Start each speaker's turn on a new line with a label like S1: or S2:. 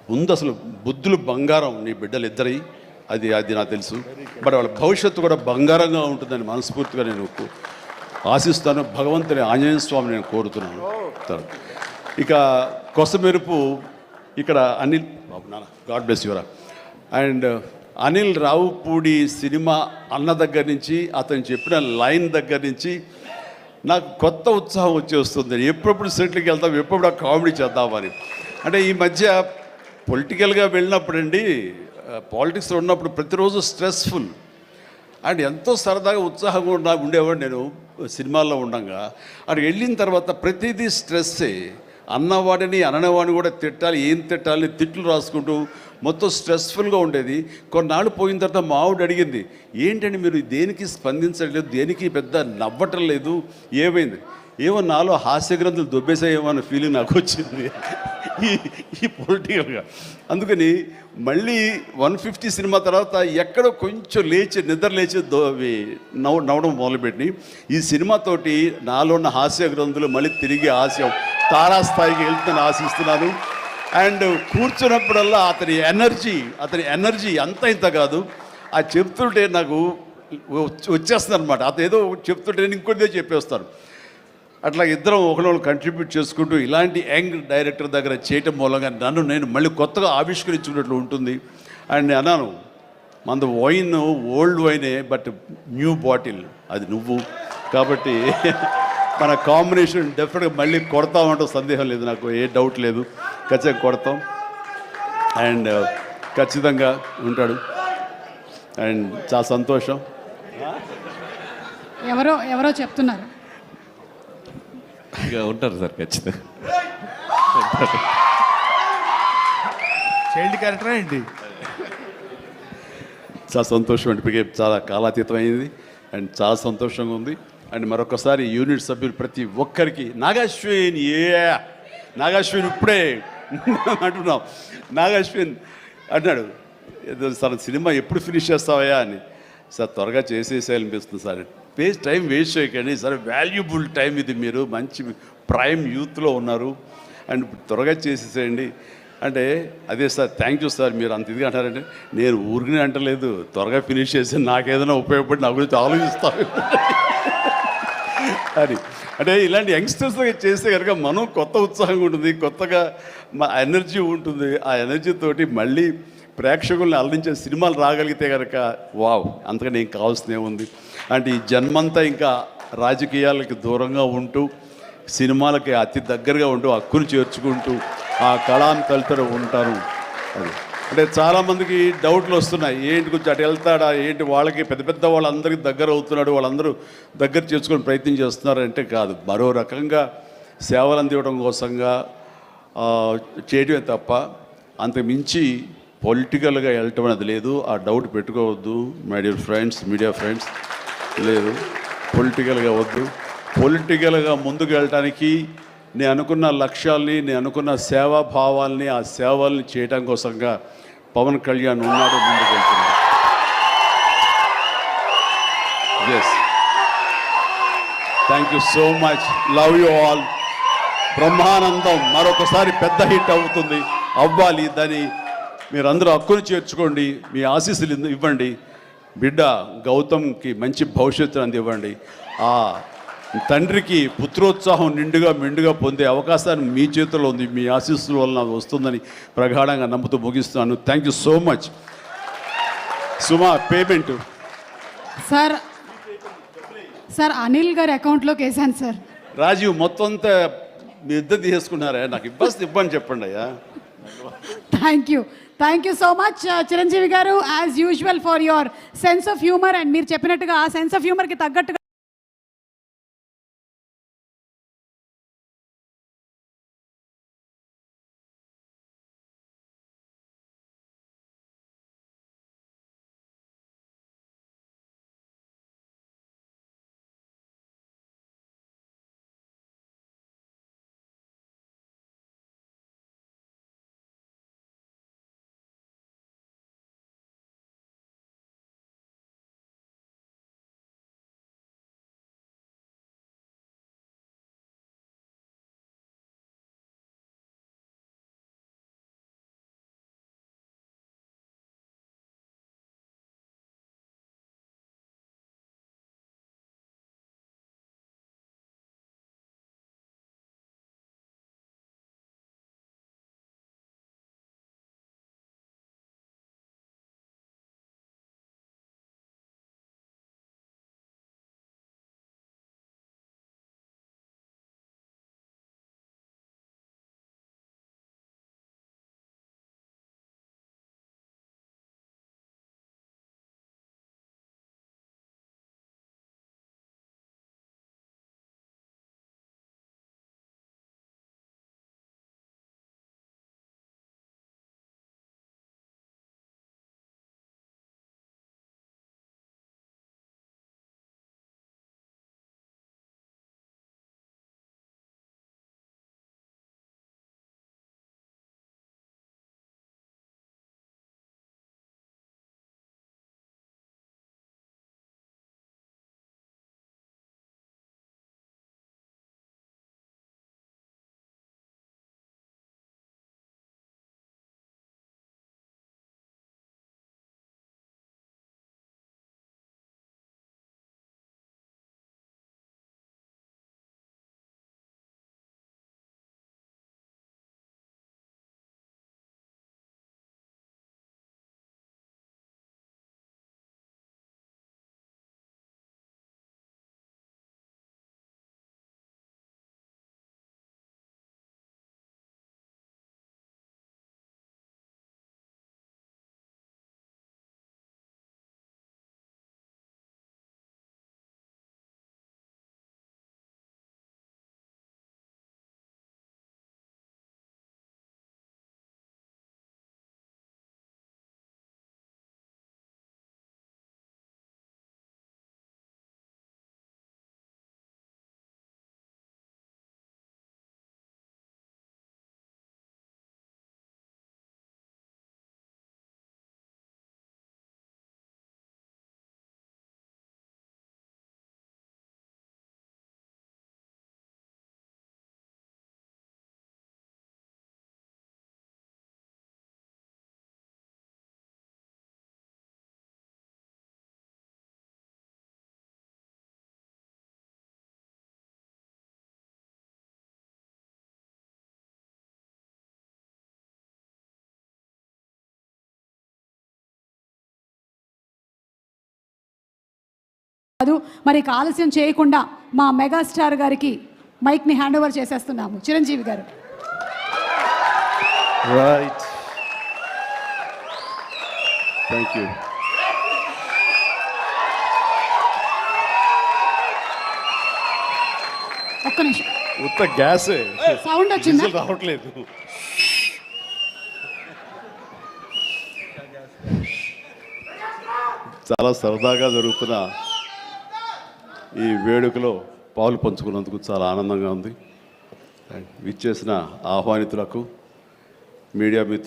S1: ముందు అసలు బుద్ధులు బంగారం నీ బిడ్డలు ఇద్దరి, అది అది నాకు తెలుసు. బట్ వాళ్ళ భవిష్యత్తు కూడా బంగారంగా ఉంటుందని మనస్ఫూర్తిగా నేను ఆశిస్తాను. భగవంతుని ఆంజనేయ స్వామి నేను కోరుతున్నాను. ఇక కొసమెరుపు ఇక్కడ అనిల్ బాబు నాన్న, గాడ్ బ్లెస్ యువరా. అండ్ అనిల్ రావుపూడి సినిమా అన్న దగ్గర నుంచి, అతను చెప్పిన లైన్ దగ్గర నుంచి నాకు కొత్త ఉత్సాహం వచ్చేస్తుంది. ఎప్పుడప్పుడు సెటిల్కి వెళ్తాం, ఎప్పుడు కామెడీ చేద్దామని. అంటే ఈ మధ్య పొలిటికల్గా వెళ్ళినప్పుడు అండి, పాలిటిక్స్లో ఉన్నప్పుడు ప్రతిరోజు స్ట్రెస్ఫుల్ అండ్ ఎంతో సరదాగా ఉత్సాహంగా ఉండేవాడు నేను సినిమాల్లో ఉండగా. అక్కడికి వెళ్ళిన తర్వాత ప్రతిదీ స్ట్రెస్సే. అన్నవాడిని అననవాడిని కూడా తిట్టాలి, ఏం తిట్టాలి, తిట్లు రాసుకుంటూ మొత్తం స్ట్రెస్ఫుల్గా ఉండేది. కొన్నాళ్ళు పోయిన తర్వాత మా ఆవిడ అడిగింది, ఏంటండి మీరు దేనికి స్పందించట్లేదు, దేనికి పెద్ద నవ్వటం లేదు, ఏమైంది? ఏమో నాలో హాస్య గ్రంథులు దొబ్బేసాయేమో అన్న ఫీలింగ్ నాకు వచ్చింది ఈ పొలిటికల్గా. అందుకని మళ్ళీ 150 సినిమా తర్వాత ఎక్కడో కొంచెం నిద్ర లేచి నవ్వడం మొదలుపెట్టి ఈ సినిమాతోటి నాలో ఉన్న హాస్య గ్రంథులు మళ్ళీ తిరిగి హాస్యం తారాస్థాయికి వెళ్తుందని ఆశిస్తున్నాను. అండ్ కూర్చున్నప్పుడల్లా అతని ఎనర్జీ అంత ఇంత కాదు. ఆ చెప్తుంటే నాకు వచ్చేస్తుంది అనమాట. అతను ఏదో చెప్తుంటే నేను ఇంకోటిదే చెప్పేస్తాను. అట్లా ఇద్దరం ఒకళ్ళు కంట్రిబ్యూట్ చేసుకుంటూ ఇలాంటి యంగ్ డైరెక్టర్ దగ్గర చేయటం మూలంగా నన్ను నేను మళ్ళీ కొత్తగా ఆవిష్కరించుకున్నట్లు ఉంటుంది. అండ్ అన్నాను, మన వైన్ ఓల్డ్ వైనే, బట్ న్యూ బాటిల్ అది నువ్వు. కాబట్టి మన కాంబినేషన్ డెఫినెట్గా మళ్ళీ కొడతామంటూ సందేహం లేదు, నాకు ఏ డౌట్ లేదు. ఖచ్చితంగా కొడతాం. అండ్ ఖచ్చితంగా ఉంటాడు. అండ్ చాలా సంతోషం.
S2: ఎవరో చెప్తున్నారు
S3: ఇక ఉంటారు సార్, ఖచ్చితంగా
S4: చైల్డ్ క్యారెక్టర్ ఏంటి?
S1: చాలా సంతోషం అండి, చాలా కాలాతీతం అయింది అండ్ చాలా సంతోషంగా ఉంది. అండ్ మరొకసారి యూనిట్ సభ్యులు ప్రతి ఒక్కరికి నాగాశ్విన్ ఇప్పుడే అంటున్నాం. నాగాశ్విన్ అన్నాడు, సార్ సినిమా ఎప్పుడు ఫినిష్ చేస్తావయ్యా అని. సార్ త్వరగా చేసేసేయాలనిపిస్తుంది సార్, టైం వేస్ట్ చేయకండి సార్, వాల్యుబుల్ టైం ఇది, మీరు మంచి ప్రైమ్ యూత్లో ఉన్నారు అండ్ త్వరగా చేసేసేయండి అంటే. అదే సార్, థ్యాంక్ యూ సార్, మీరు అంత ఇదిగా అంటారంటే. నేను ఊరికనే అంటలేదు, త్వరగా ఫినిష్ చేసి నాకేదైనా ఉపయోగపడి నా గురించి ఆలోచిస్తాను అని. అంటే ఇలాంటి యంగ్స్టర్స్ చేస్తే కనుక మనం కొత్త ఉత్సాహంగా ఉంటుంది, కొత్తగా మా ఎనర్జీ ఉంటుంది. ఆ ఎనర్జీతోటి మళ్ళీ ప్రేక్షకుల్ని అలరించే సినిమాలు రాగలిగితే కనుక వావ్, అంతకని ఏం కావాల్సినే ఉంది. అంటే ఈ జన్మంతా ఇంకా రాజకీయాలకి దూరంగా ఉంటూ సినిమాలకి అతి దగ్గరగా ఉంటూ హక్కును చేర్చుకుంటూ ఆ కళాన్ని తలుతూ ఉంటారు. అది అంటే చాలామందికి డౌట్లు వస్తున్నాయి, ఏంటి కొంచెం అటు వెళ్తాడా ఏంటి, వాళ్ళకి పెద్ద పెద్ద వాళ్ళందరికీ దగ్గర అవుతున్నాడు, వాళ్ళందరూ దగ్గర చేసుకొని ప్రయత్నం చేస్తున్నారంటే కాదు, మరో రకంగా సేవలు అందివ్వడం కోసంగా చేయడమే తప్ప అంతకు మించి పొలిటికల్గా వెళ్ళటం అనేది లేదు. ఆ డౌట్ పెట్టుకోవద్దు my dear friends, media friends. లేదు, పొలిటికల్గా వద్దు. పొలిటికల్గా ముందుకు వెళ్ళటానికి నేను అనుకున్న లక్ష్యాల్ని, నేను అనుకున్న సేవాభావాల్ని, ఆ సేవల్ని చేయడం కోసంగా పవన్ కళ్యాణ్ ఉన్నాడు, ముందుకు వెళ్తున్నాడు. Yes, thank you so much, love you all. Brahmanandam మరొకసారి పెద్ద హిట్ అవుతుంది, అవ్వాలి. దాన్ని మీరందరూ హక్కును చేర్చుకోండి, మీ ఆశీస్సులు ఇవ్వండి. బిడ్డ గౌతమ్కి మంచి భవిష్యత్తు అందివ్వండి. ఆ తండ్రికి పుత్రోత్సాహం మెండుగా పొందే అవకాశాన్ని మీ చేతుల్లో ఉంది, మీ ఆశీస్సుల వలన వస్తుందని ప్రగాఢంగా నమ్ముతూ ముగిస్తున్నాను. Thank you so much. Suma, payment
S2: sir Anil గారి అకౌంట్లోకి వేసాను సార్.
S1: రాజీవ్ మొత్తం అంతా మీ ఇద్దరు తీసుకున్నారా? నాకు ఇబ్బంది చెప్పండి అయ్యా.
S2: Thank you so much Chiranjeevi garu, as usual for your sense of humour. And మీరు చెప్పినట్టుగా ఆ సెన్స్ ఆఫ్ హ్యూమర్కి తగ్గట్టుగా కాదు. మరి ఇక ఆలస్యం చేయకుండా మా మెగాస్టార్ గారికి మైక్ని హ్యాండ్ ఓవర్ చేసేస్తున్నాము. చిరంజీవి గారు.
S1: Right, thank you.
S2: ఒక్క నిమిషం,
S1: ఉత్త గ్యాసే,
S2: సౌండ్ వచ్చిందా?
S1: విజిల్ రావట్లేదు. చాలా సరదాగా జరుగుతున్న ఈ వేడుకలో పాలు పంచుకున్నందుకు చాలా ఆనందంగా ఉంది. విచ్చేసిన ఆహ్వానితులకు, మీడియా